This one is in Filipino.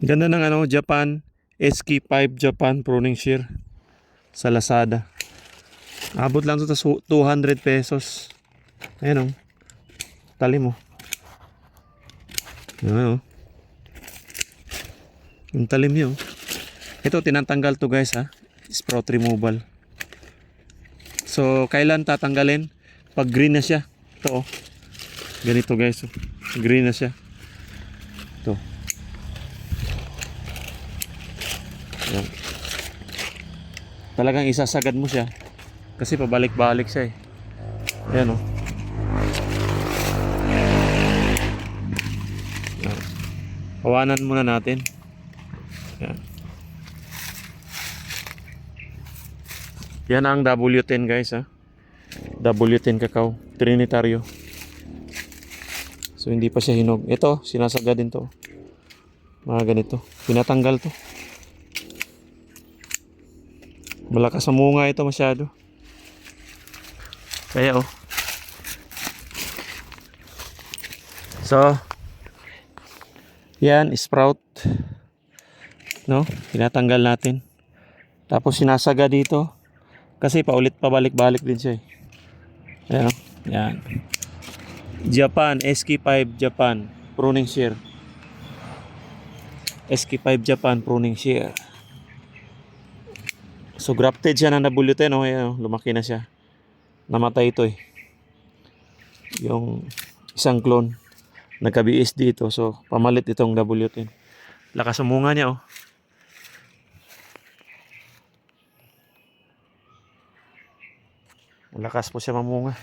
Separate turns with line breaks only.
Ganda ng ano, Japan SK5 Japan pruning shear sa Lazada. Abot lang to sa 200 pesos. Ayan oh. Talim mo. Ayan oh. Yung talim niyo. Ito tinatanggal to guys ha. Sprout removal. So kailan tatanggalin? Pag green na siya. Ito oh. Ganito guys oh. Green na siya. Ito. Ayan. Talagang isasagad mo siya. Kasi pabalik-balik siya eh. Ayan oh. Hawanan muna natin. Yan. Yan ang W10 guys ha. W10 Cacao Trinitario. So hindi pa siya hinog. Ito, sinasagad din to. Mga ganito. Pinatanggal to. Malakas ang munga ito masyado. Kaya oh. So yan, sprout. No? Pinatanggal natin. Tapos sinasaga dito. Kasi paulit pabalik-balik din siya eh. Ayan oh. Yan. Japan, SK5 Japan pruning shear. SK5 Japan pruning shear. So grafted siya ng W10 oh. Ayan oh. Lumaki na siya. Namatay ito eh. Yung isang clone. Nagka-BS dito. So pamalit itong W10. Lakas ang munga niya oh. Malakas po siya mamunga.